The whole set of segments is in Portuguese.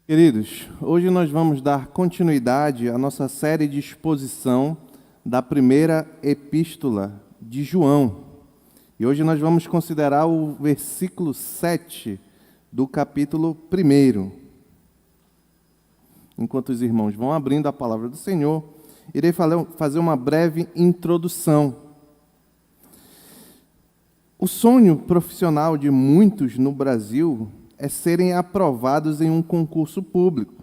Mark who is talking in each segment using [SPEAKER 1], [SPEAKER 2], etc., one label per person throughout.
[SPEAKER 1] Queridos, hoje nós vamos dar continuidade à nossa série de exposição da primeira epístola de João. E hoje nós vamos considerar o versículo 7 do capítulo 1. Enquanto os irmãos vão abrindo a palavra do Senhor, irei fazer uma breve introdução. O sonho profissional de muitos no Brasil é serem aprovados em um concurso público.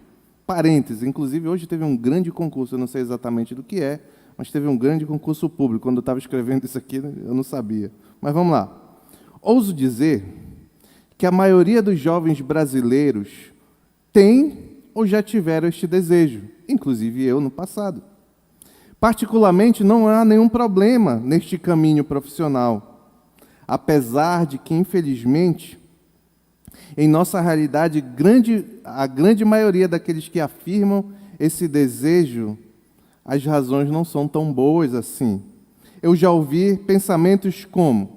[SPEAKER 1] Parênteses, inclusive hoje teve um grande concurso, eu não sei exatamente do que é, mas teve um grande concurso público. Quando eu estava escrevendo isso aqui, eu não sabia. Mas vamos lá. Ouso dizer que a maioria dos jovens brasileiros tem ou já tiveram este desejo, inclusive eu no passado. Particularmente, não há nenhum problema neste caminho profissional, apesar de que, infelizmente, em nossa realidade, a grande maioria daqueles que afirmam esse desejo, as razões não são tão boas assim. Eu já ouvi pensamentos como: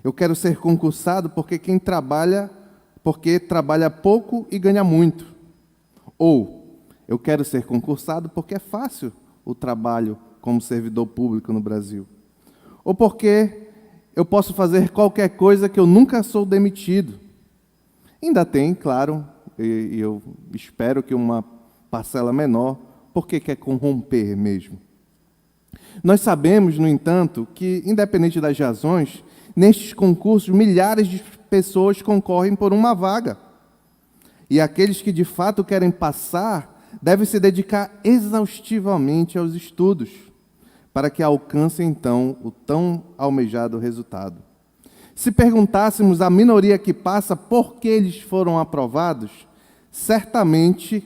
[SPEAKER 1] eu quero ser concursado porque trabalha pouco e ganha muito. Ou, eu quero ser concursado porque é fácil o trabalho como servidor público no Brasil. Ou porque eu posso fazer qualquer coisa que eu nunca sou demitido. Ainda tem, claro, e eu espero que uma parcela menor, porque quer corromper mesmo. Nós sabemos, no entanto, que, independente das razões, nestes concursos, milhares de pessoas concorrem por uma vaga. E aqueles que de fato querem passar devem se dedicar exaustivamente aos estudos, para que alcancem, então, o tão almejado resultado. Se perguntássemos à minoria que passa por que eles foram aprovados, certamente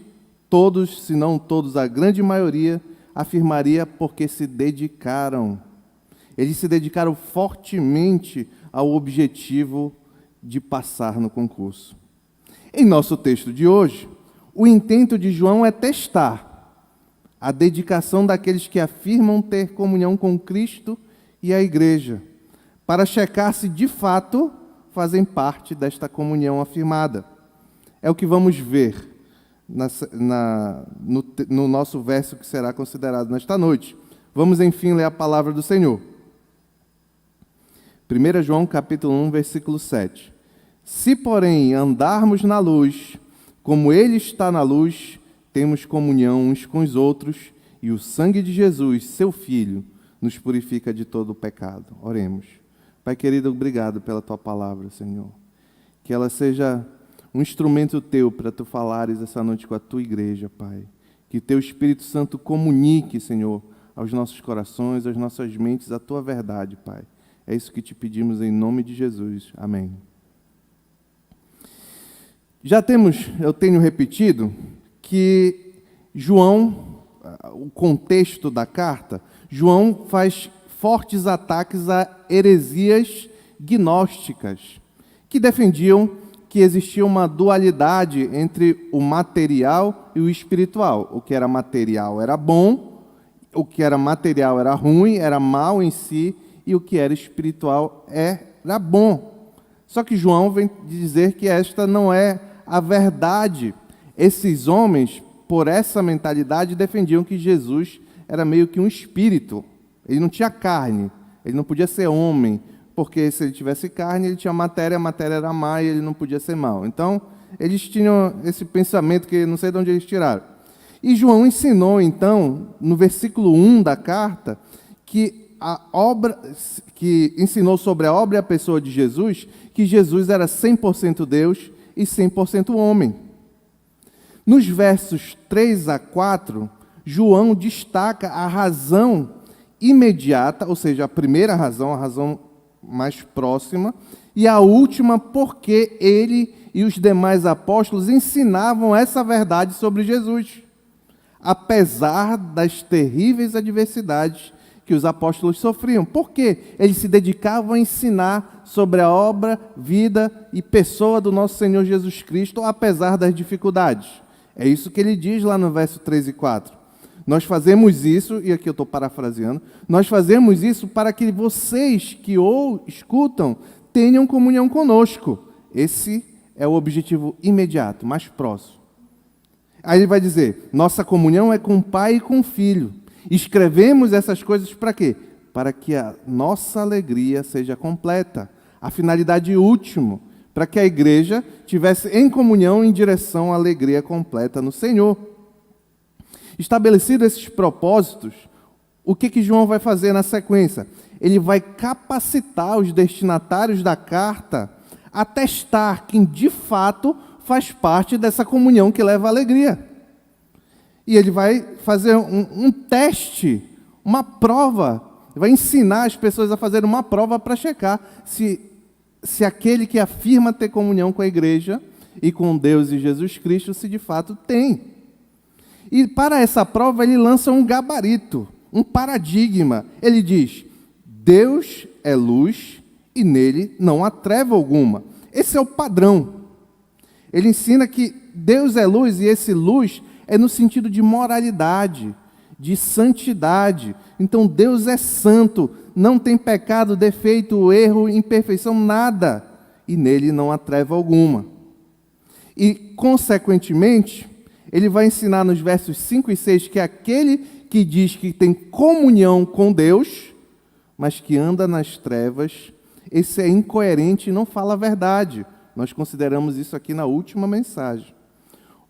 [SPEAKER 1] todos, se não todos, a grande maioria, afirmaria porque se dedicaram. Eles se dedicaram fortemente ao objetivo de passar no concurso. Em nosso texto de hoje, o intento de João é testar a dedicação daqueles que afirmam ter comunhão com Cristo e a Igreja, para checar se de fato fazem parte desta comunhão afirmada. É o que vamos ver no nosso verso que será considerado nesta noite. Vamos, enfim, ler a palavra do Senhor. 1 João capítulo 1, versículo 7. Se, porém, andarmos na luz, como Ele está na luz, temos comunhão uns com os outros, e o sangue de Jesus, seu Filho, nos purifica de todo o pecado. Oremos. Pai querido, obrigado pela Tua palavra, Senhor. Que ela seja um instrumento Teu para Tu falares essa noite com a Tua igreja, Pai. Que Teu Espírito Santo comunique, Senhor, aos nossos corações, às nossas mentes, a Tua verdade, Pai. É isso que Te pedimos em nome de Jesus. Amém. Eu tenho repetido que João, o contexto da carta, João faz fortes ataques a heresias gnósticas, que defendiam que existia uma dualidade entre o material e o espiritual. O que era material era bom, o que era material era ruim, era mal em si, e o que era espiritual era bom. Só que João vem dizer que esta não é a verdade. Esses homens, por essa mentalidade, defendiam que Jesus era meio que um espírito. Ele não tinha carne, ele não podia ser homem, porque se ele tivesse carne, ele tinha matéria, a matéria era má e ele não podia ser mau. Então, eles tinham esse pensamento que não sei de onde eles tiraram. E João ensinou, então, no versículo 1 da carta, que ensinou sobre a obra e a pessoa de Jesus, que Jesus era 100% Deus e 100% homem. Nos versos 3 a 4, João destaca a razão imediata, ou seja, a primeira razão, a razão mais próxima, e a última, porque ele e os demais apóstolos ensinavam essa verdade sobre Jesus, apesar das terríveis adversidades que os apóstolos sofriam. Por quê? Eles se dedicavam a ensinar sobre a obra, vida e pessoa do nosso Senhor Jesus Cristo, apesar das dificuldades. É isso que ele diz lá no verso 3 e 4. Nós fazemos isso, e aqui eu estou parafraseando, nós fazemos isso para que vocês que o escutam tenham comunhão conosco. Esse é o objetivo imediato, mais próximo. Aí ele vai dizer, nossa comunhão é com o Pai e com o Filho. Escrevemos essas coisas para quê? Para que a nossa alegria seja completa. A finalidade última, para que a igreja tivesse em comunhão em direção à alegria completa no Senhor. Estabelecidos esses propósitos, o que João vai fazer na sequência? Ele vai capacitar os destinatários da carta a testar quem de fato faz parte dessa comunhão que leva à alegria. E ele vai fazer um teste, uma prova, vai ensinar as pessoas a fazer uma prova para checar se aquele que afirma ter comunhão com a igreja e com Deus e Jesus Cristo, se de fato tem. E para essa prova ele lança um gabarito, um paradigma. Ele diz, Deus é luz e nele não há treva alguma. Esse é o padrão. Ele ensina que Deus é luz e esse luz é no sentido de moralidade, de santidade. Então Deus é santo, não tem pecado, defeito, erro, imperfeição, nada. E nele não há treva alguma. E, consequentemente, ele vai ensinar nos versos 5 e 6 que aquele que diz que tem comunhão com Deus, mas que anda nas trevas, esse é incoerente e não fala a verdade. Nós consideramos isso aqui na última mensagem.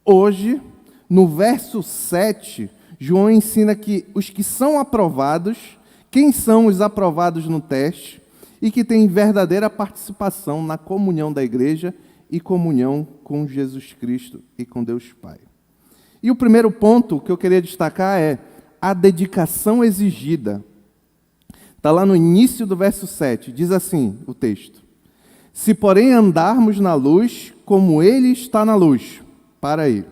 [SPEAKER 1] Hoje, no verso 7, João ensina que os que são aprovados, quem são os aprovados no teste, e que têm verdadeira participação na comunhão da igreja e comunhão com Jesus Cristo e com Deus Pai. E o primeiro ponto que eu queria destacar é a dedicação exigida. Está lá no início do verso 7, diz assim o texto. Se, porém, andarmos na luz, como Ele está na luz. Para aí.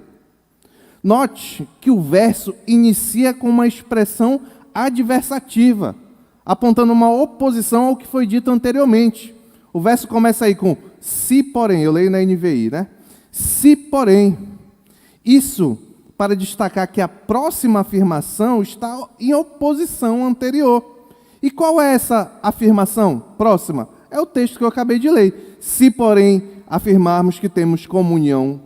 [SPEAKER 1] Note que o verso inicia com uma expressão adversativa, apontando uma oposição ao que foi dito anteriormente. O verso começa aí com se, porém, eu leio na NVI, né? Se, porém, isso para destacar que a próxima afirmação está em oposição à anterior. E qual é essa afirmação próxima? É o texto que eu acabei de ler. Se, porém, afirmarmos que temos comunhão,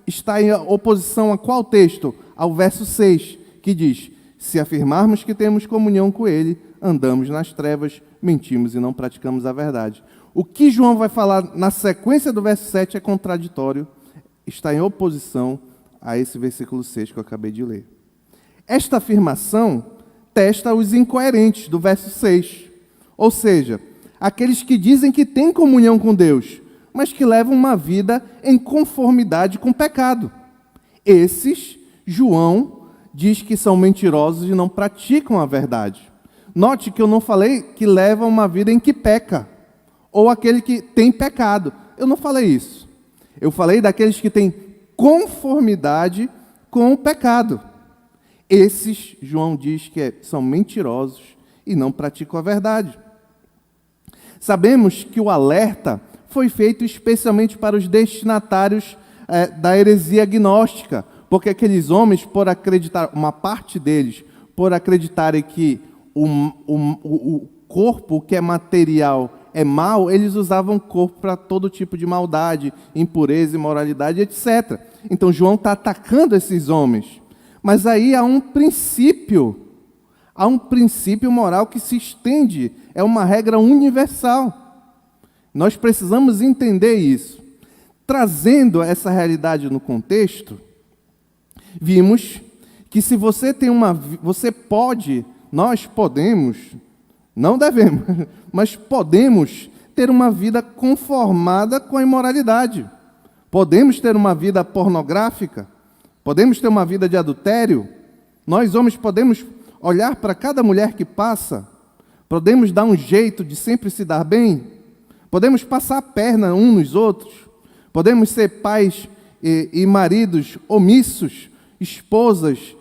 [SPEAKER 1] está em oposição a qual texto? Ao verso 6, que diz, se afirmarmos que temos comunhão com Ele, andamos nas trevas, mentimos e não praticamos a verdade. O que João vai falar na sequência do verso 7 é contraditório, está em oposição a esse versículo 6 que eu acabei de ler. Esta afirmação testa os incoerentes do verso 6, ou seja, aqueles que dizem que têm comunhão com Deus, mas que levam uma vida em conformidade com o pecado. Esses, João diz que são mentirosos e não praticam a verdade. Note que eu não falei que levam uma vida em que peca, ou aquele que tem pecado. Eu não falei isso. Eu falei daqueles que têm conformidade com o pecado. Esses, João diz que são mentirosos e não praticam a verdade. Sabemos que o alerta foi feito especialmente para os destinatários da heresia gnóstica, porque aqueles homens, por acreditar, uma parte deles, por acreditarem que o corpo que é material é mau, eles usavam o corpo para todo tipo de maldade, impureza, imoralidade, etc. Então João está atacando esses homens. Mas aí há um princípio moral que se estende, é uma regra universal. Nós precisamos entender isso. Trazendo essa realidade no contexto, vimos que se você tem nós podemos, não devemos, mas podemos ter uma vida conformada com a imoralidade. Podemos ter uma vida pornográfica, podemos ter uma vida de adultério. Nós, homens, podemos olhar para cada mulher que passa, podemos dar um jeito de sempre se dar bem, podemos passar a perna uns nos outros, podemos ser pais e maridos omissos, esposas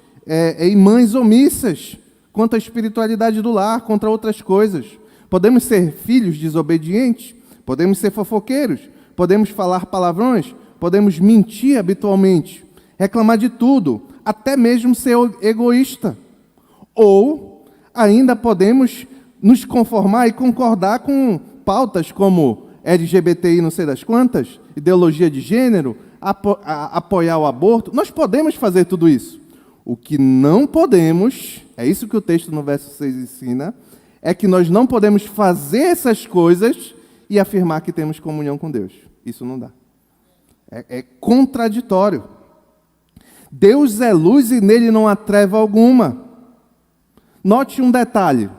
[SPEAKER 1] e mães omissas quanto à espiritualidade do lar, contra outras coisas. Podemos ser filhos desobedientes, podemos ser fofoqueiros, podemos falar palavrões, podemos mentir habitualmente, reclamar de tudo, até mesmo ser egoísta. Ou ainda podemos nos conformar e concordar com pautas como LGBTI não sei das quantas, ideologia de gênero, apoiar o aborto, nós podemos fazer tudo isso. O que não podemos, é isso que o texto no verso 6 ensina, é que nós não podemos fazer essas coisas e afirmar que temos comunhão com Deus. Isso não dá. É contraditório. Deus é luz e nele não há treva alguma. Note um detalhe.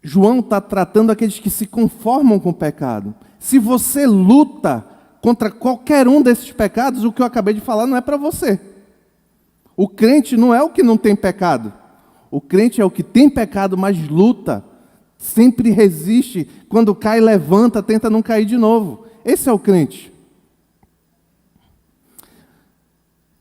[SPEAKER 1] João está tratando aqueles que se conformam com o pecado. Se você luta contra qualquer um desses pecados, o que eu acabei de falar não é para você. O crente não é o que não tem pecado. O crente é o que tem pecado, mas luta. Sempre resiste. Quando cai, levanta, tenta não cair de novo. Esse é o crente.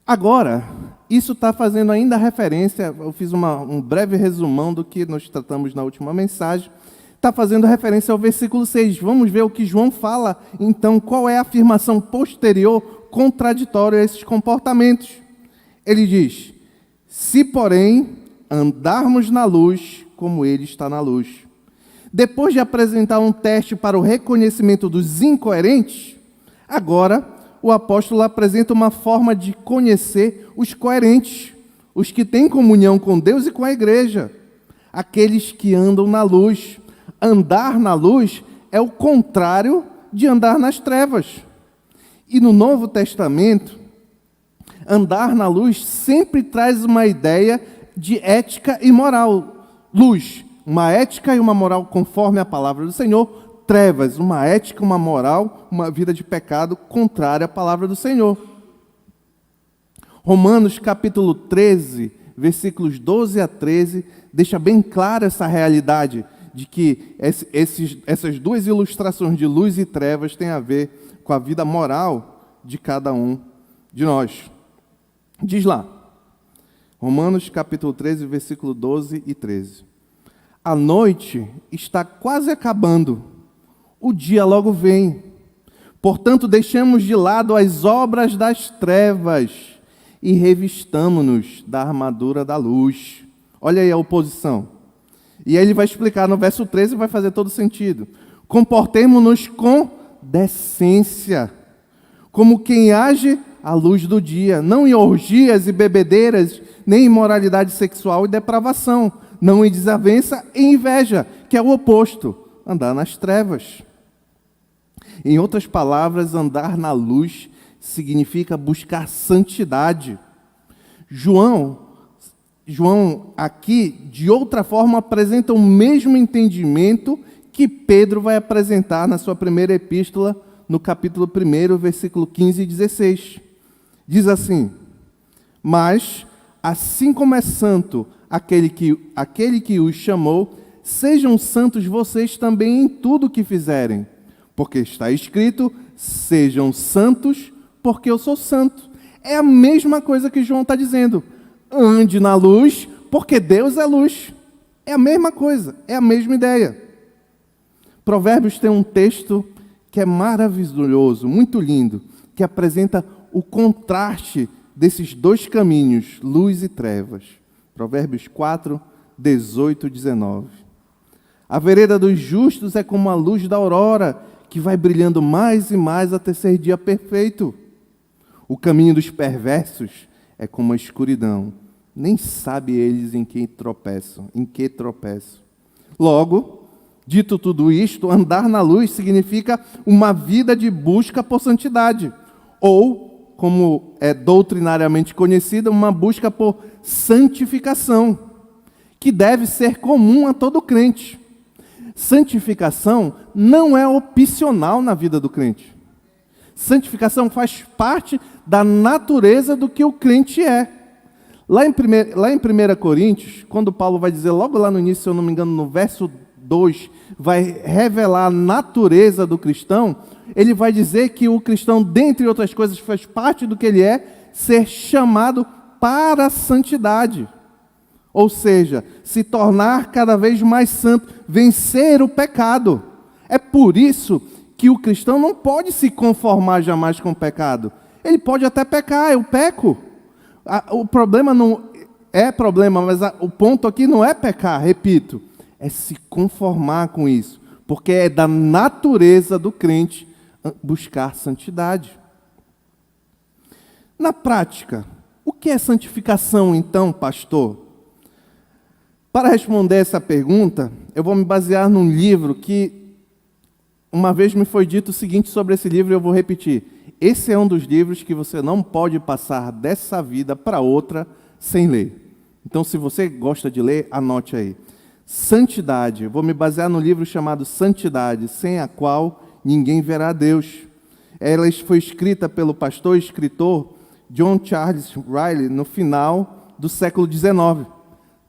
[SPEAKER 1] Agora, isso está fazendo ainda referência, eu fiz um breve resumão do que nós tratamos na última mensagem, está fazendo referência ao versículo 6. Vamos ver o que João fala, então, qual é a afirmação posterior contraditória a esses comportamentos. Ele diz, se, porém, andarmos na luz, como ele está na luz. Depois de apresentar um teste para o reconhecimento dos incoerentes, agora o apóstolo apresenta uma forma de conhecer os coerentes, os que têm comunhão com Deus e com a igreja, aqueles que andam na luz. Andar na luz é o contrário de andar nas trevas. E no Novo Testamento, andar na luz sempre traz uma ideia de ética e moral. Luz, uma ética e uma moral conforme a palavra do Senhor. Trevas, uma ética, uma moral, uma vida de pecado contrária à palavra do Senhor. Romanos capítulo 13, versículos 12 a 13, deixa bem clara essa realidade de que essas duas ilustrações de luz e trevas têm a ver com a vida moral de cada um de nós. Diz lá, Romanos capítulo 13, versículo 12 e 13. A noite está quase acabando, o dia logo vem. Portanto, deixemos de lado as obras das trevas e revistamo-nos da armadura da luz. Olha aí a oposição. E aí ele vai explicar no verso 13 e vai fazer todo sentido. Comportemo-nos com decência, como quem age à luz do dia, não em orgias e bebedeiras, nem em imoralidade sexual e depravação, não em desavença e inveja, que é o oposto, andar nas trevas. Em outras palavras, andar na luz significa buscar santidade. João aqui, de outra forma, apresenta o mesmo entendimento que Pedro vai apresentar na sua primeira epístola, no capítulo 1, versículo 15 e 16. Diz assim, mas, assim como é santo aquele que os chamou, sejam santos vocês também em tudo o que fizerem. Porque está escrito, sejam santos, porque eu sou santo. É a mesma coisa que João está dizendo. Ande na luz, porque Deus é luz. É a mesma coisa, é a mesma ideia. Provérbios tem um texto que é maravilhoso, muito lindo, que apresenta o contraste desses dois caminhos, luz e trevas. Provérbios 4, 18 e 19. A vereda dos justos é como a luz da aurora, que vai brilhando mais e mais até ser dia perfeito. O caminho dos perversos é como a escuridão. Nem sabe eles em que tropeçam. Logo, dito tudo isto, andar na luz significa uma vida de busca por santidade. Ou, como é doutrinariamente conhecida, uma busca por santificação, que deve ser comum a todo crente. Santificação não é opcional na vida do crente. Santificação faz parte da natureza do que o crente é. Lá em 1 Coríntios, quando Paulo vai dizer, logo lá no início, se eu não me engano, no verso 2, vai revelar a natureza do cristão, ele vai dizer que o cristão, dentre outras coisas, faz parte do que ele é, ser chamado para a santidade. Ou seja, se tornar cada vez mais santo, vencer o pecado. É por isso que o cristão não pode se conformar jamais com o pecado. Ele pode até pecar, eu peco. O problema não é problema, mas o ponto aqui não é pecar, repito, é se conformar com isso, porque é da natureza do crente buscar santidade. Na prática, o que é santificação então, pastor? Para responder essa pergunta, eu vou me basear num livro que uma vez me foi dito o seguinte sobre esse livro, e eu vou repetir. Esse é um dos livros que você não pode passar dessa vida para outra sem ler. Então, se você gosta de ler, anote aí. Santidade. Eu vou me basear no livro chamado Santidade, sem a qual ninguém verá a Deus. Ela foi escrita pelo pastor e escritor John Charles Riley no final do século XIX.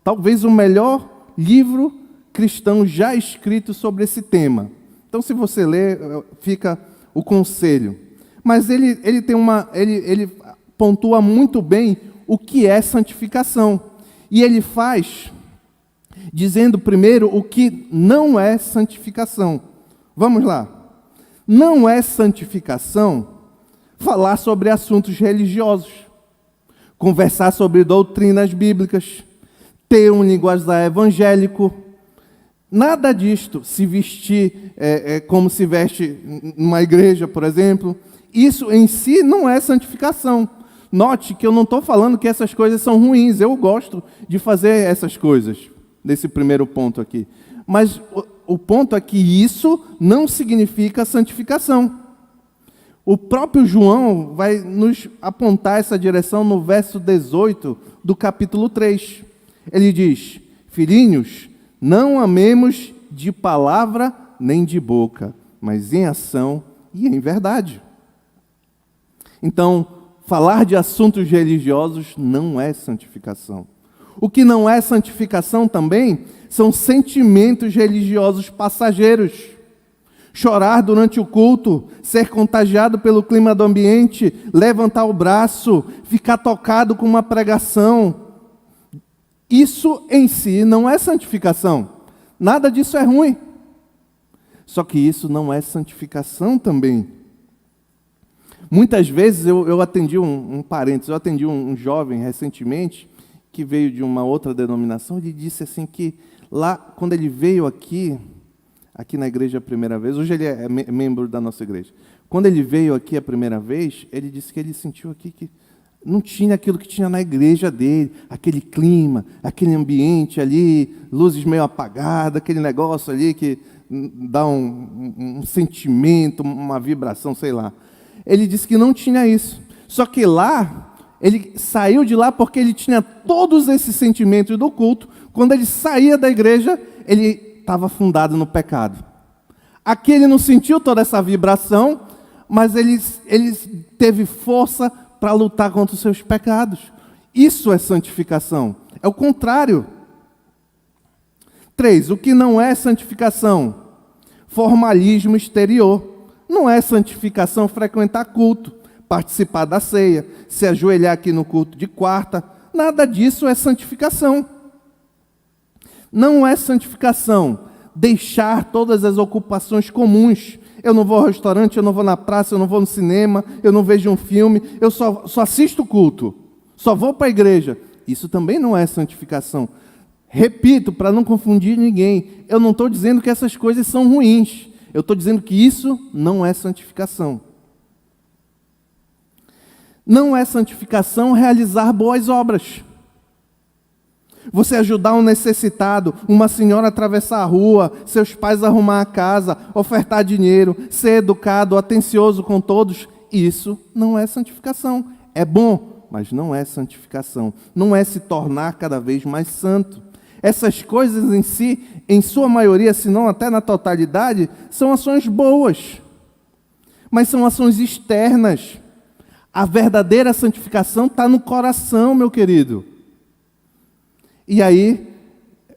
[SPEAKER 1] Talvez o melhor livro cristão já escrito sobre esse tema. Então, se você ler, fica o conselho. Mas ele pontua muito bem o que é santificação. E ele faz dizendo primeiro o que não é santificação. Vamos lá. Não é santificação falar sobre assuntos religiosos, conversar sobre doutrinas bíblicas, ter um linguajar evangélico, nada disto, se vestir como se veste numa igreja, por exemplo. Isso em si não é santificação. Note que eu não estou falando que essas coisas são ruins, eu gosto de fazer essas coisas, nesse primeiro ponto aqui. Mas o ponto é que isso não significa santificação. O próprio João vai nos apontar essa direção no verso 18 do capítulo 3. Ele diz: filhinhos, não amemos de palavra nem de boca, mas em ação e em verdade. Então, falar de assuntos religiosos não é santificação. O que não é santificação também são sentimentos religiosos passageiros. Chorar durante o culto, ser contagiado pelo clima do ambiente, levantar o braço, ficar tocado com uma pregação. Isso em si não é santificação. Nada disso é ruim. Só que isso não é santificação também. Muitas vezes eu atendi um parênteses, eu atendi um jovem recentemente que veio de uma outra denominação. Ele disse assim que lá, quando ele veio aqui na igreja a primeira vez, hoje ele é membro da nossa igreja. Quando ele veio aqui a primeira vez, ele disse que ele sentiu aqui que não tinha aquilo que tinha na igreja dele, aquele clima, aquele ambiente ali, luzes meio apagadas, aquele negócio ali que dá um sentimento, uma vibração, sei lá. Ele disse que não tinha isso. Só que lá, ele saiu de lá porque ele tinha todos esses sentimentos do culto. Quando ele saía da igreja, ele estava afundado no pecado. Aqui ele não sentiu toda essa vibração, mas ele teve força para lutar contra os seus pecados. Isso é santificação. É o contrário. 3. O que não é santificação? Formalismo exterior. Não é santificação frequentar culto, participar da ceia, se ajoelhar aqui no culto de quarta. Nada disso é santificação. Não é santificação deixar todas as ocupações comuns. Eu não vou ao restaurante, eu não vou na praça, eu não vou no cinema, eu não vejo um filme, eu só assisto o culto, só vou para a igreja. Isso também não é santificação. Repito, para não confundir ninguém, eu não estou dizendo que essas coisas são ruins. Eu estou dizendo que isso não é santificação. Não é santificação realizar boas obras. Você ajudar um necessitado, uma senhora a atravessar a rua, seus pais a arrumar a casa, ofertar dinheiro, ser educado, atencioso com todos, isso não é santificação. É bom, mas não é santificação. Não é se tornar cada vez mais santo. Essas coisas em si, em sua maioria, se não até na totalidade, são ações boas, mas são ações externas. A verdadeira santificação está no coração, meu querido. E aí,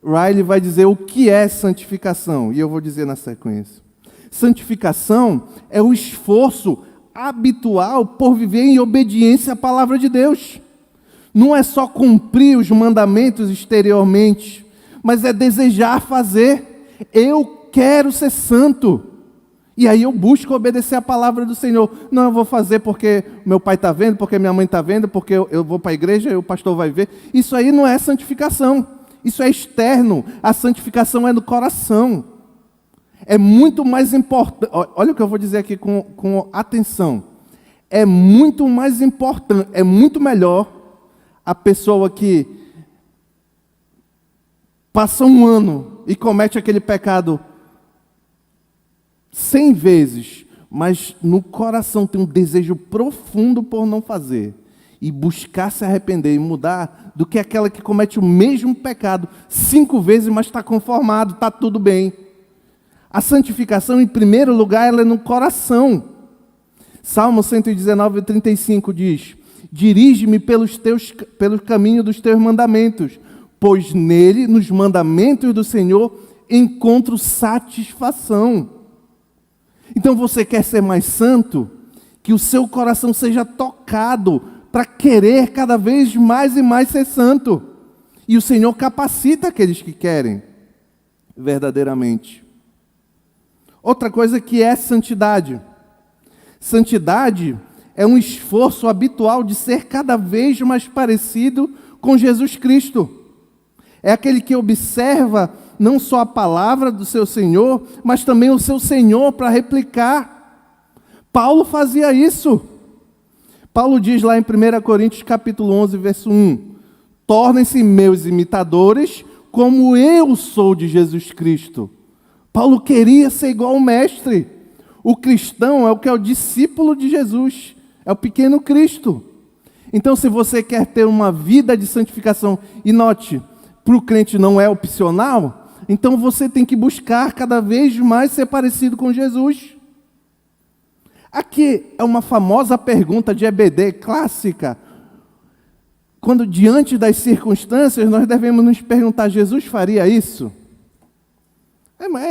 [SPEAKER 1] Riley vai dizer o que é santificação, e eu vou dizer na sequência. Santificação é o esforço habitual por viver em obediência à palavra de Deus. Não é só cumprir os mandamentos exteriormente, mas é desejar fazer. Eu quero ser santo. E aí eu busco obedecer a palavra do Senhor. Não, eu vou fazer porque meu pai está vendo, porque minha mãe está vendo, porque eu vou para a igreja e o pastor vai ver. Isso aí não é santificação. Isso é externo. A santificação é no coração. É muito mais importante. Olha o que eu vou dizer aqui com atenção. é muito mais importante, é muito melhor a pessoa que passa um ano e comete aquele pecado 100 vezes, mas no coração tem um desejo profundo por não fazer, e buscar se arrepender e mudar, do que aquela que comete o mesmo pecado 5 vezes, mas está conformado, está tudo bem. A santificação, em primeiro lugar, ela é no coração. Salmo 119, 35 diz: dirige-me pelo caminho dos teus mandamentos, pois nele, nos mandamentos do Senhor, encontro satisfação. Então você quer ser mais santo? Que o seu coração seja tocado para querer cada vez mais e mais ser santo. E o Senhor capacita aqueles que querem verdadeiramente. Outra coisa que é santidade. Santidade é um esforço habitual de ser cada vez mais parecido com Jesus Cristo. É aquele que observa não só a palavra do seu Senhor, mas também o seu Senhor para replicar. Paulo fazia isso. Paulo diz lá em 1 Coríntios capítulo 11, verso 1, tornem-se meus imitadores, como eu sou de Jesus Cristo. Paulo queria ser igual ao mestre. O cristão é o que é o discípulo de Jesus, é o pequeno Cristo. Então, se você quer ter uma vida de santificação, e note, para o crente não é opcional, então você tem que buscar cada vez mais ser parecido com Jesus. Aqui é uma famosa pergunta de EBD, clássica. Quando diante das circunstâncias, nós devemos nos perguntar, Jesus faria isso?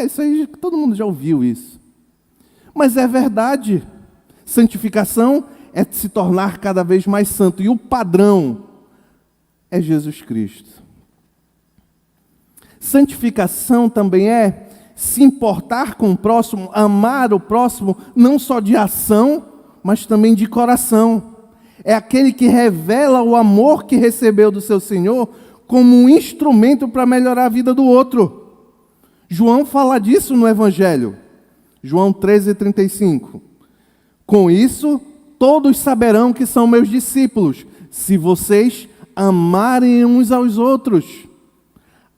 [SPEAKER 1] Isso aí, todo mundo já ouviu isso. Mas é verdade. Santificação é se tornar cada vez mais santo. E o padrão é Jesus Cristo. Santificação também é se importar com o próximo, amar o próximo, não só de ação, mas também de coração. É aquele que revela o amor que recebeu do seu Senhor como um instrumento para melhorar a vida do outro. João fala disso no Evangelho. João 13:35. Com isso, todos saberão que são meus discípulos, se vocês amarem uns aos outros.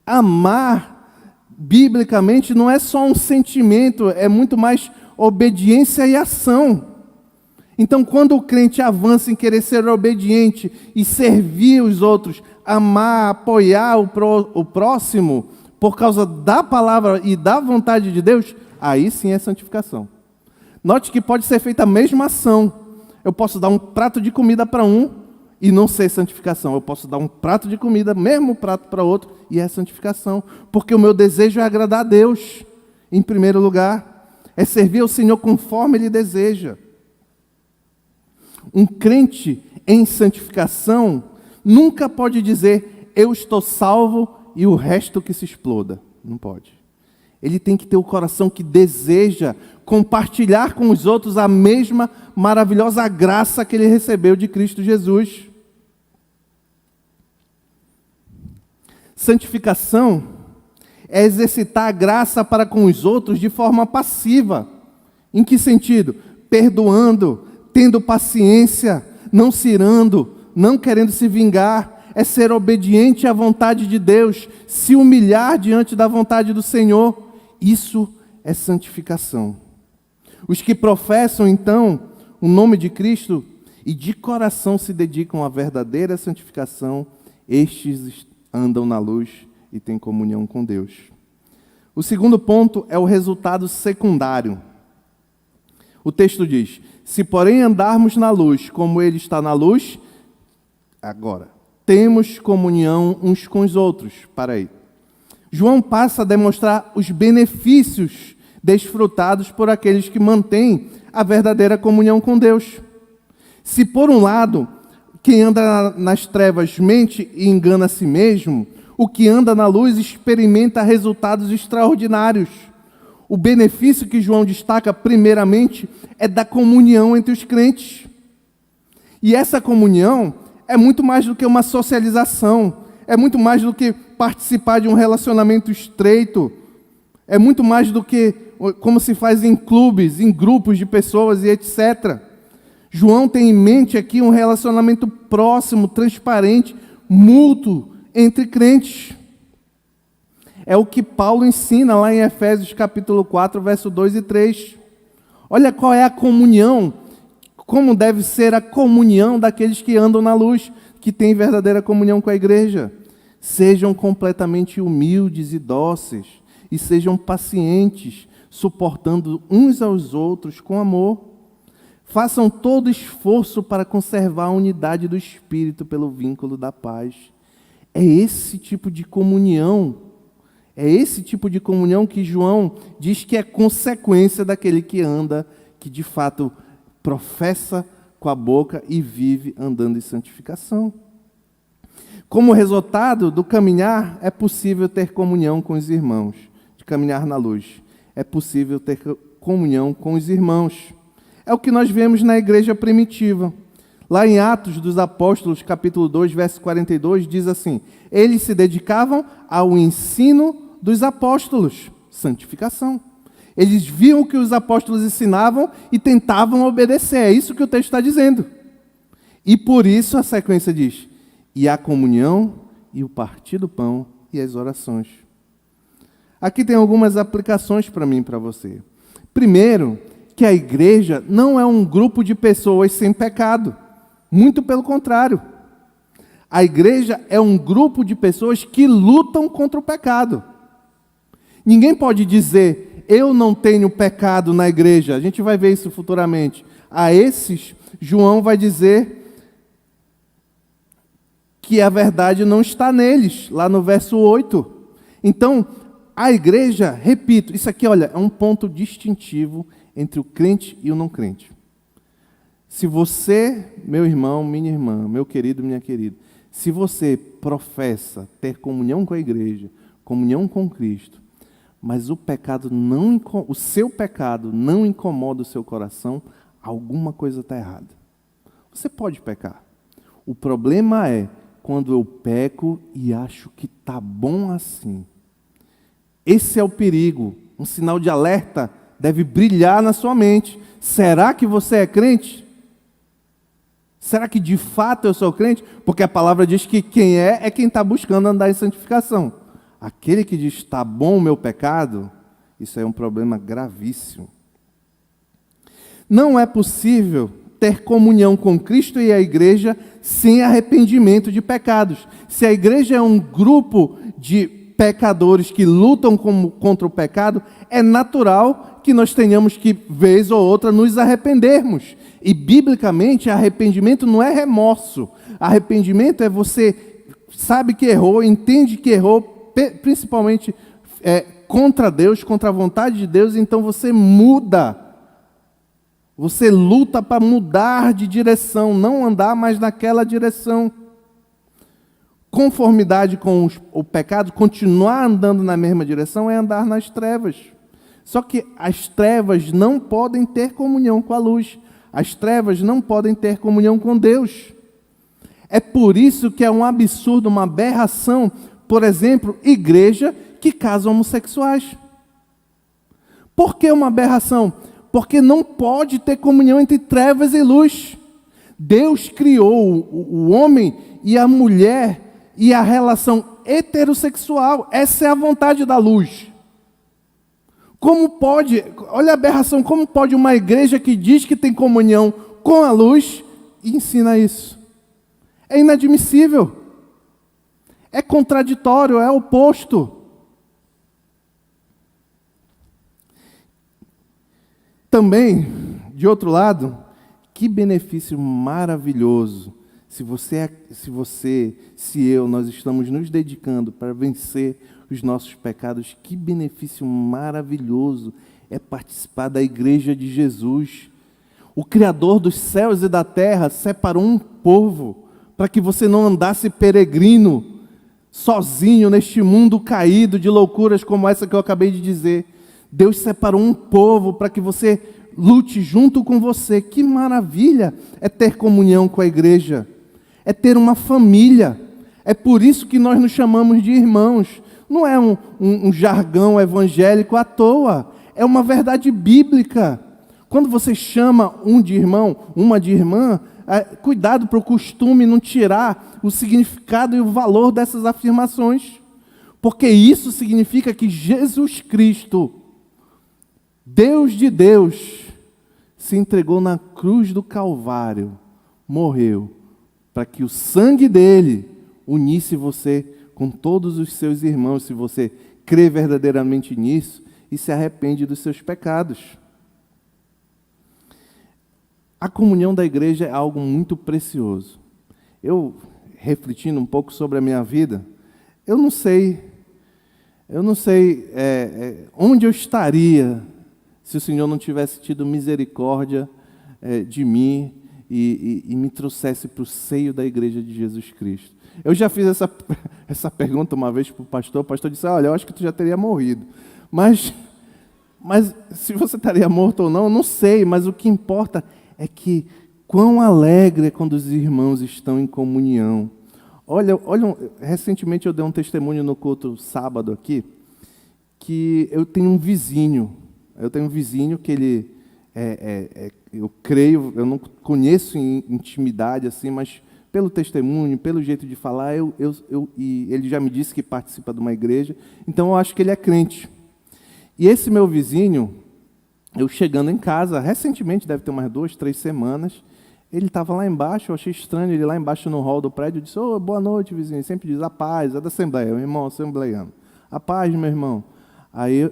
[SPEAKER 1] Amar, biblicamente, não é só um sentimento, é muito mais obediência e ação. Então, quando o crente avança em querer ser obediente e servir os outros, amar, apoiar o próximo, por causa da palavra e da vontade de Deus, aí sim é santificação. Note que pode ser feita a mesma ação. Eu posso dar um prato de comida para um e não ser santificação. Eu posso dar um prato de comida, mesmo prato para outro, e é santificação. Porque o meu desejo é agradar a Deus, em primeiro lugar. É servir ao Senhor conforme Ele deseja. Um crente em santificação nunca pode dizer, eu estou salvo e o resto que se exploda. Não pode. Ele tem que ter o coração que deseja compartilhar com os outros a mesma maravilhosa graça que ele recebeu de Cristo Jesus. Santificação é exercitar a graça para com os outros de forma passiva. Em que sentido? Perdoando, tendo paciência, não se irando, não querendo se vingar. É ser obediente à vontade de Deus, se humilhar diante da vontade do Senhor. Isso é santificação. Os que professam, então, o nome de Cristo e de coração se dedicam à verdadeira santificação, estes andam na luz e têm comunhão com Deus. O segundo ponto é o resultado secundário. O texto diz, se porém andarmos na luz, como Ele está na luz, agora, temos comunhão uns com os outros. Para aí. João passa a demonstrar os benefícios desfrutados por aqueles que mantêm a verdadeira comunhão com Deus. Se por um lado, quem anda nas trevas mente e engana a si mesmo, o que anda na luz experimenta resultados extraordinários. O benefício que João destaca primeiramente é da comunhão entre os crentes. E essa comunhão é muito mais do que uma socialização, é muito mais do que participar de um relacionamento estreito, é muito mais do que como se faz em clubes, em grupos de pessoas e etc. João tem em mente aqui um relacionamento próximo, transparente, mútuo entre crentes. É o que Paulo ensina lá em Efésios capítulo 4, verso 2 e 3. Olha qual é a comunhão, como deve ser a comunhão daqueles que andam na luz, que têm verdadeira comunhão com a igreja. Sejam completamente humildes e dóceis, e sejam pacientes, suportando uns aos outros com amor. Façam todo esforço para conservar a unidade do Espírito pelo vínculo da paz. É esse tipo de comunhão, que João diz que é consequência daquele que anda, que de fato professa com a boca e vive andando em santificação. Como resultado do caminhar, é possível ter comunhão com os irmãos, de caminhar na luz. É possível ter comunhão com os irmãos. É o que nós vemos na igreja primitiva. Lá em Atos dos Apóstolos, capítulo 2, verso 42, diz assim: eles se dedicavam ao ensino dos apóstolos, santificação. Eles viam o que os apóstolos ensinavam e tentavam obedecer. É isso que o texto está dizendo. E por isso a sequência diz: e a comunhão, e o partir do pão, e as orações. Aqui tem algumas aplicações para mim e para você. Primeiro, que a igreja não é um grupo de pessoas sem pecado. Muito pelo contrário. A igreja é um grupo de pessoas que lutam contra o pecado. Ninguém pode dizer: eu não tenho pecado na igreja. A gente vai ver isso futuramente. A esses, João vai dizer que a verdade não está neles, lá no verso 8. Então, a igreja, repito, isso aqui, olha, é um ponto distintivo entre o crente e o não crente. Se você, meu irmão, minha irmã, meu querido, minha querida, se você professa ter comunhão com a igreja, comunhão com Cristo, mas o seu pecado não incomoda o seu coração, alguma coisa está errada. Você pode pecar. O problema é quando eu peco e acho que está bom assim. Esse é o perigo. Um sinal de alerta deve brilhar na sua mente. Será que você é crente? Será que de fato eu sou crente? Porque a palavra diz que quem é quem está buscando andar em santificação. Aquele que diz: está bom o meu pecado, isso é um problema gravíssimo. Não é possível ter comunhão com Cristo e a igreja sem arrependimento de pecados. Se a igreja é um grupo de pecadores que lutam contra o pecado, é natural que nós tenhamos que, vez ou outra, nos arrependermos. E, biblicamente, arrependimento não é remorso. Arrependimento é você sabe que errou, entende que errou, principalmente contra Deus, contra a vontade de Deus, então você muda. Você luta para mudar de direção, não andar mais naquela direção. Conformidade com o pecado, continuar andando na mesma direção, é andar nas trevas. Só que as trevas não podem ter comunhão com a luz. As trevas não podem ter comunhão com Deus. É por isso que é um absurdo, uma aberração, por exemplo, igreja que casa homossexuais. Por que uma aberração? Porque não pode ter comunhão entre trevas e luz. Deus criou o homem e a mulher e a relação heterossexual. Essa é a vontade da luz. Como pode, olha a aberração, como pode uma igreja que diz que tem comunhão com a luz e ensina isso? É inadmissível. É contraditório, é oposto. Também, de outro lado, que benefício maravilhoso se eu, nós estamos nos dedicando para vencer os nossos pecados, que benefício maravilhoso é participar da igreja de Jesus. O Criador dos céus e da terra separou um povo para que você não andasse peregrino, sozinho neste mundo caído de loucuras como essa que eu acabei de dizer. Deus separou um povo para que você lute junto com você. Que maravilha é ter comunhão com a igreja. É ter uma família. É por isso que nós nos chamamos de irmãos. Não é um jargão evangélico à toa. É uma verdade bíblica. Quando você chama um de irmão, uma de irmã, cuidado para o costume não tirar o significado e o valor dessas afirmações. Porque isso significa que Jesus Cristo, Deus de Deus, se entregou na cruz do Calvário, morreu, para que o sangue dele unisse você com todos os seus irmãos, se você crê verdadeiramente nisso e se arrepende dos seus pecados. A comunhão da igreja é algo muito precioso. Eu, refletindo um pouco sobre a minha vida, eu não sei onde eu estaria se o Senhor não tivesse tido misericórdia de mim e me trouxesse para o seio da igreja de Jesus Cristo. Eu já fiz essa pergunta uma vez para o pastor disse, olha, eu acho que tu já teria morrido. Mas se você estaria morto ou não, eu não sei, mas o que importa é que quão alegre é quando os irmãos estão em comunhão. Olha, recentemente eu dei um testemunho no culto sábado aqui, que eu tenho um vizinho que ele, eu creio, eu não conheço em intimidade assim, mas pelo testemunho, pelo jeito de falar, e ele já me disse que participa de uma igreja, então eu acho que ele é crente. E esse meu vizinho, eu chegando em casa, recentemente, deve ter umas 2, 3 semanas, ele estava lá embaixo, eu achei estranho ele lá embaixo no hall do prédio, eu disse, boa noite, vizinho, ele sempre diz, a paz, é da Assembleia, meu irmão assembleiano, a paz, meu irmão. Aí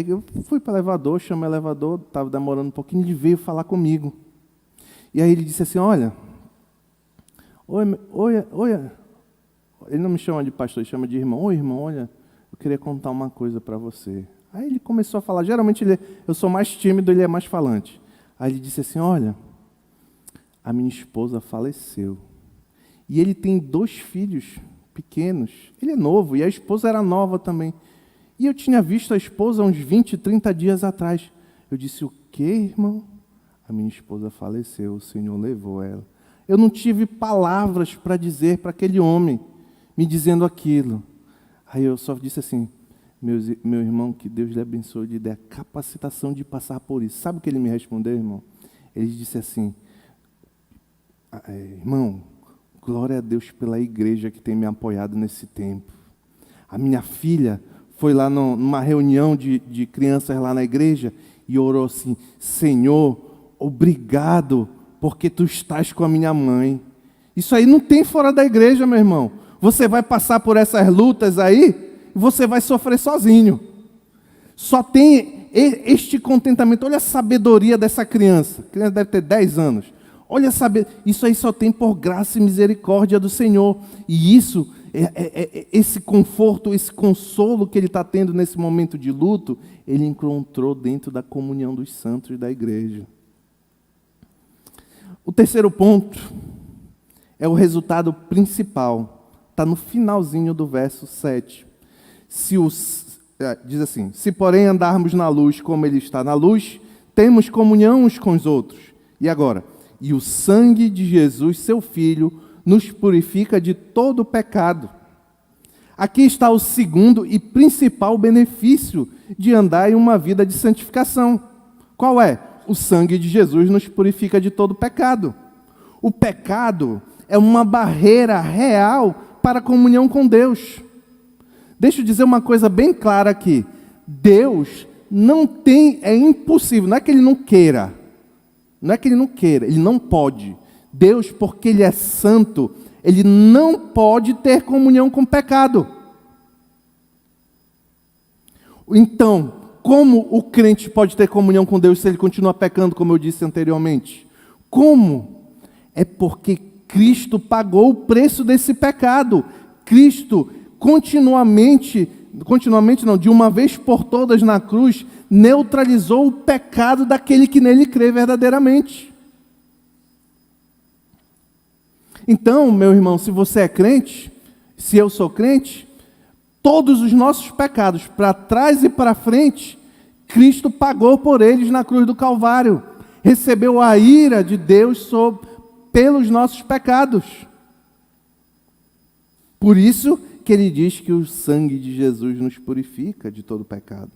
[SPEAKER 1] eu fui para o elevador, chamei o elevador, estava demorando um pouquinho, ele veio falar comigo. E aí ele disse assim, olha, oi, ele não me chama de pastor, ele chama de irmão. Oi, irmão, olha, eu queria contar uma coisa para você. Aí ele começou a falar, geralmente eu sou mais tímido, ele é mais falante. Aí ele disse assim, olha, a minha esposa faleceu. E ele tem 2 filhos pequenos, ele é novo, e a esposa era nova também. E eu tinha visto a esposa uns 20, 30 dias atrás. Eu disse, o quê, irmão? A minha esposa faleceu, o Senhor levou ela. Eu não tive palavras para dizer para aquele homem, me dizendo aquilo. Aí eu só disse assim, meu irmão, que Deus lhe abençoe, lhe dê a capacitação de passar por isso. Sabe o que ele me respondeu, irmão? Ele disse assim, irmão, glória a Deus pela igreja que tem me apoiado nesse tempo. A minha filha foi lá numa reunião de crianças lá na igreja e orou assim, Senhor, obrigado, porque tu estás com a minha mãe. Isso aí não tem fora da igreja, meu irmão. Você vai passar por essas lutas aí, e você vai sofrer sozinho. Só tem este contentamento. Olha a sabedoria dessa criança. A criança deve ter 10 anos. Olha, isso aí só tem por graça e misericórdia do Senhor. E isso, esse conforto, esse consolo que ele está tendo nesse momento de luto, ele encontrou dentro da comunhão dos santos da igreja. O terceiro ponto é o resultado principal. Está no finalzinho do verso 7. Diz assim, se porém andarmos na luz como ele está na luz, temos comunhão uns com os outros. E agora? E o sangue de Jesus, seu Filho, nos purifica de todo pecado. Aqui está o segundo e principal benefício de andar em uma vida de santificação. Qual é? O sangue de Jesus nos purifica de todo pecado. O pecado é uma barreira real para a comunhão com Deus. Deixa eu dizer uma coisa bem clara aqui. Deus não tem, é impossível, não é que Ele não queira. Não é que Ele não queira, Ele não pode. Deus, porque Ele é santo, Ele não pode ter comunhão com o pecado. Então, como o crente pode ter comunhão com Deus se ele continua pecando, como eu disse anteriormente? Como? É porque Cristo pagou o preço desse pecado. Cristo continuamente não, de uma vez por todas na cruz, neutralizou o pecado daquele que nele crê verdadeiramente. Então, meu irmão, se você é crente, se eu sou crente, todos os nossos pecados, para trás e para frente, Cristo pagou por eles na cruz do Calvário. Recebeu a ira de Deus pelos nossos pecados. Por isso que ele diz que o sangue de Jesus nos purifica de todo pecado.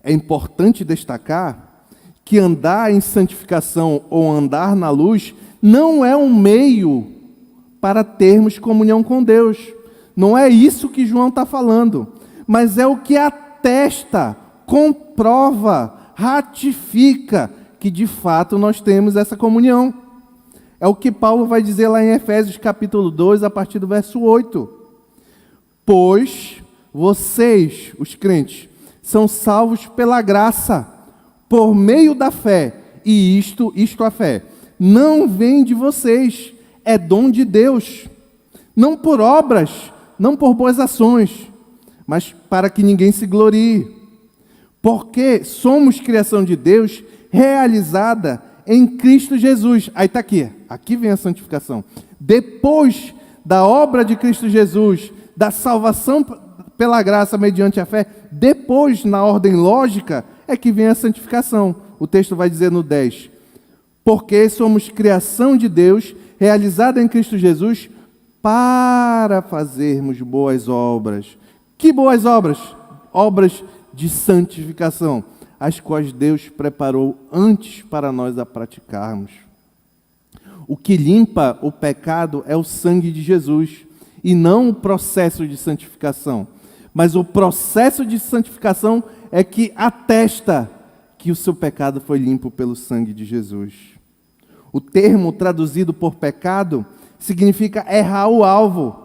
[SPEAKER 1] É importante destacar que andar em santificação ou andar na luz não é um meio para termos comunhão com Deus. Não é isso que João está falando, mas é o que atesta, comprova, ratifica que de fato nós temos essa comunhão. É o que Paulo vai dizer lá em Efésios capítulo 2, a partir do verso 8. Pois vocês, os crentes, são salvos pela graça, por meio da fé, e isto a fé, não vem de vocês, é dom de Deus, não por obras, não por boas ações, mas para que ninguém se glorie, porque somos criação de Deus, realizada em Cristo Jesus. Aí está aqui vem a santificação. Depois da obra de Cristo Jesus, da salvação pela graça mediante a fé, depois, na ordem lógica, é que vem a santificação. O texto vai dizer no 10, porque somos criação de Deus, realizada em Cristo Jesus, para fazermos boas obras. Que boas obras? Obras de santificação, as quais Deus preparou antes para nós a praticarmos. O que limpa o pecado é o sangue de Jesus, e não o processo de santificação. Mas o processo de santificação é que atesta que o seu pecado foi limpo pelo sangue de Jesus. O termo traduzido por pecado significa errar o alvo.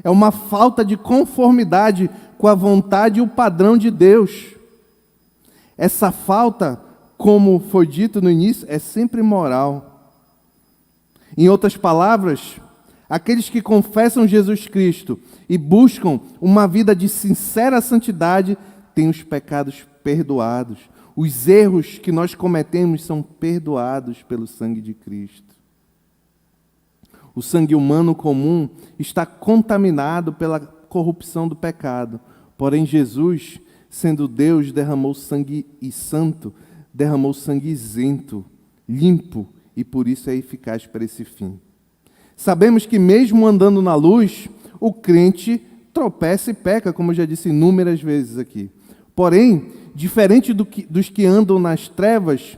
[SPEAKER 1] É uma falta de conformidade com a vontade e o padrão de Deus. Essa falta, como foi dito no início, é sempre moral. Em outras palavras, aqueles que confessam Jesus Cristo e buscam uma vida de sincera santidade têm os pecados perdoados. Os erros que nós cometemos são perdoados pelo sangue de Cristo. O sangue humano comum está contaminado pela corrupção do pecado. Porém, Jesus, sendo Deus, derramou sangue e santo, derramou sangue isento, limpo, e por isso é eficaz para esse fim. Sabemos que mesmo andando na luz, o crente tropeça e peca, como eu já disse inúmeras vezes aqui. Porém, diferente dos que andam nas trevas,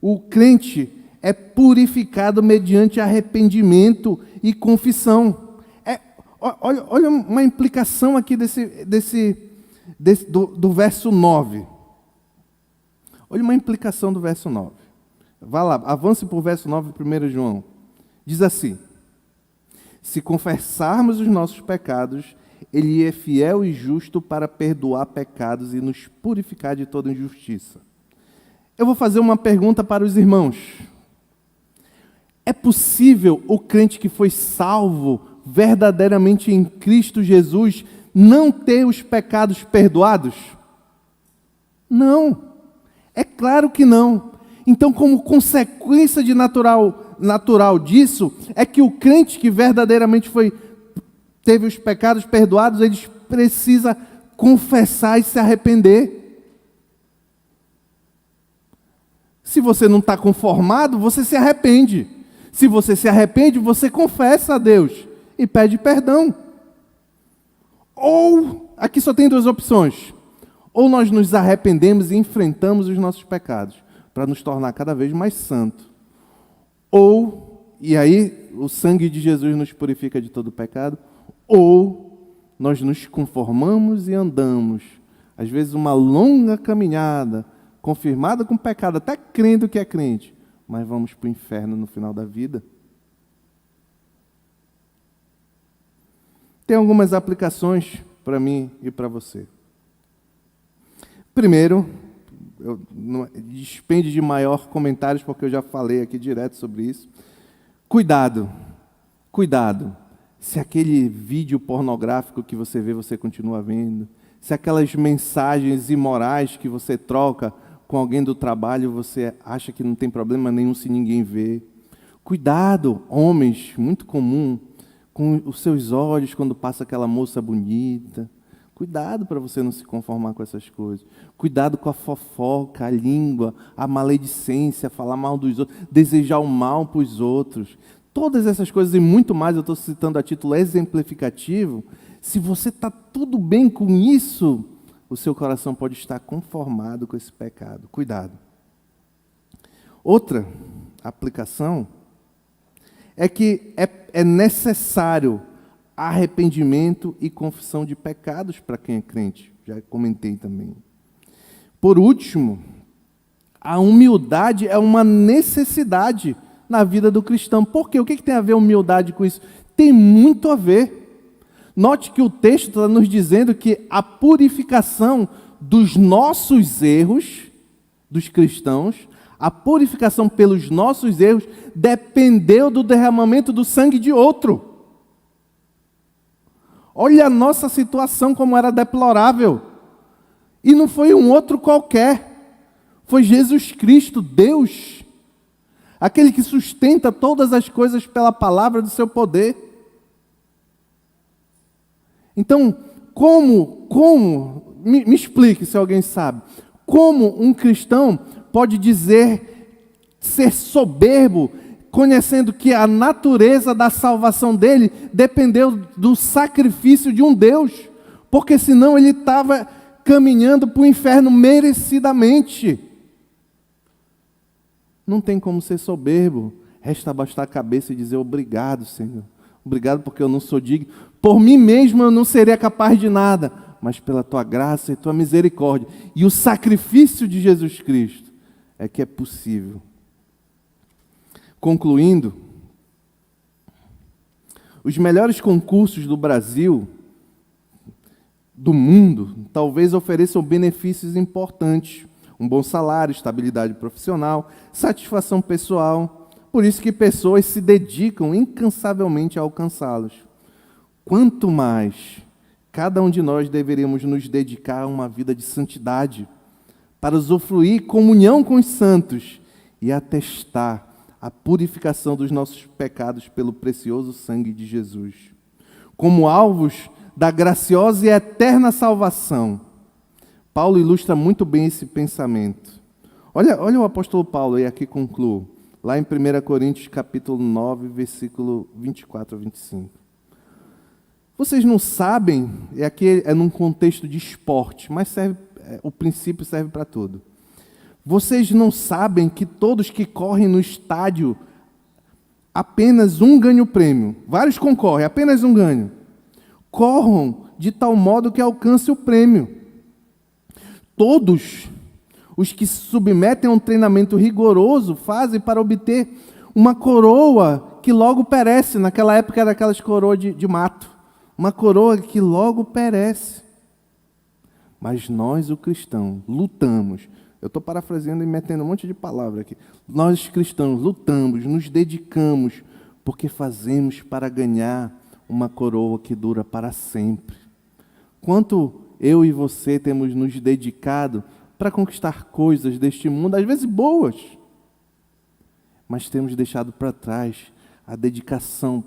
[SPEAKER 1] o crente é purificado mediante arrependimento e confissão. Olha uma implicação aqui do verso 9. Olha uma implicação do verso 9. Vá lá, avance para o verso 9, 1 João. Diz assim: se confessarmos os nossos pecados, Ele é fiel e justo para perdoar pecados e nos purificar de toda injustiça. Eu vou fazer uma pergunta para os irmãos. É possível o crente que foi salvo verdadeiramente em Cristo Jesus não ter os pecados perdoados? Não. É claro que não. Então, como consequência de natural disso, é que o crente que verdadeiramente teve os pecados perdoados, ele precisa confessar e se arrepender. Se você não está conformado, você se arrepende. Se você se arrepende, você confessa a Deus e pede perdão. Ou, aqui só tem duas opções. Ou nós nos arrependemos e enfrentamos os nossos pecados, para nos tornar cada vez mais santos. Ou, e aí o sangue de Jesus nos purifica de todo pecado, ou nós nos conformamos e andamos, às vezes uma longa caminhada, confirmada com pecado, até crendo que é crente, mas vamos para o inferno no final da vida. Tem algumas aplicações para mim e para você. Primeiro, despende de maior comentários, porque eu já falei aqui direto sobre isso. Cuidado. Se aquele vídeo pornográfico que você vê, você continua vendo. Se aquelas mensagens imorais que você troca com alguém do trabalho, você acha que não tem problema nenhum se ninguém vê. Cuidado, homens, muito comum, com os seus olhos quando passa aquela moça bonita. Cuidado para você não se conformar com essas coisas. Cuidado com a fofoca, a língua, a maledicência, falar mal dos outros, desejar o mal para os outros. Todas essas coisas e muito mais, eu estou citando a título exemplificativo. Se você está tudo bem com isso, o seu coração pode estar conformado com esse pecado. Cuidado. Outra aplicação é que é necessário arrependimento e confissão de pecados para quem é crente. Já comentei também. Por último, a humildade é uma necessidade na vida do cristão. Por quê? O que tem a ver humildade com isso? Tem muito a ver. Note que o texto está nos dizendo que a purificação dos nossos erros, dos cristãos, a purificação pelos nossos erros, dependeu do derramamento do sangue de outro. Olha a nossa situação como era deplorável. E não foi um outro qualquer. Foi Jesus Cristo, Deus. Aquele que sustenta todas as coisas pela palavra do seu poder. Então, me explique se alguém sabe, como um cristão pode ser soberbo, conhecendo que a natureza da salvação dele dependeu do sacrifício de um Deus, porque senão ele estava caminhando para o inferno merecidamente. Não tem como ser soberbo, resta abaixar a cabeça e dizer obrigado, Senhor. Obrigado porque eu não sou digno. Por mim mesmo eu não seria capaz de nada, mas pela tua graça e tua misericórdia. E o sacrifício de Jesus Cristo é que é possível. Concluindo, os melhores concursos do Brasil, do mundo, talvez ofereçam benefícios importantes. Um bom salário, estabilidade profissional, satisfação pessoal. Por isso que pessoas se dedicam incansavelmente a alcançá-los. Quanto mais, cada um de nós deveríamos nos dedicar a uma vida de santidade, para usufruir comunhão com os santos e atestar a purificação dos nossos pecados pelo precioso sangue de Jesus. Como alvos da graciosa e eterna salvação. Paulo ilustra muito bem esse pensamento. Olha o apóstolo Paulo, e aqui concluo, lá em 1 Coríntios capítulo 9, versículo 24 a 25. Vocês não sabem, e aqui é num contexto de esporte, mas o princípio serve para tudo. Vocês não sabem que todos que correm no estádio, apenas um ganha o prêmio. Vários concorrem, apenas um ganha. Corram de tal modo que alcance o prêmio. Todos os que se submetem a um treinamento rigoroso fazem para obter uma coroa que logo perece. Naquela época era aquelas coroas de mato. Uma coroa que logo perece. Mas nós, o cristão, lutamos. Eu estou parafraseando e metendo um monte de palavra aqui. Nós, cristãos, lutamos, nos dedicamos, porque fazemos para ganhar uma coroa que dura para sempre. Quanto eu e você temos nos dedicado para conquistar coisas deste mundo, às vezes boas, mas temos deixado para trás a dedicação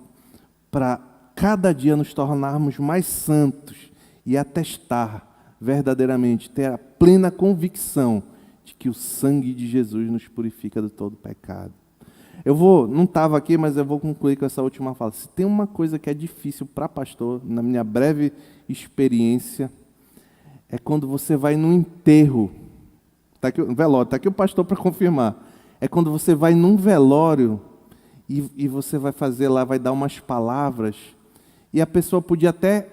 [SPEAKER 1] para cada dia nos tornarmos mais santos e atestar verdadeiramente, ter a plena convicção de que o sangue de Jesus nos purifica de todo pecado. Não estava aqui, mas eu vou concluir com essa última fala. Se tem uma coisa que é difícil para pastor, na minha breve experiência, é quando você vai num enterro. Está aqui o velório, está aqui o pastor para confirmar. É quando você vai num velório e você vai fazer lá, vai dar umas palavras, e a pessoa podia até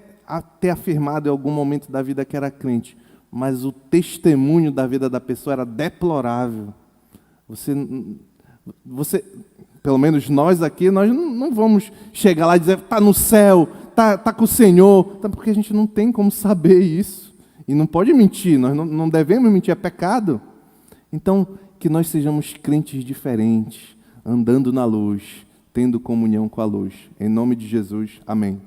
[SPEAKER 1] ter afirmado em algum momento da vida que era crente, mas o testemunho da vida da pessoa era deplorável. Você, pelo menos nós aqui, nós não vamos chegar lá e dizer, está no céu, está com o Senhor, porque a gente não tem como saber isso. E não pode mentir, nós não devemos mentir, é pecado. Então, que nós sejamos crentes diferentes, andando na luz, tendo comunhão com a luz. Em nome de Jesus, amém.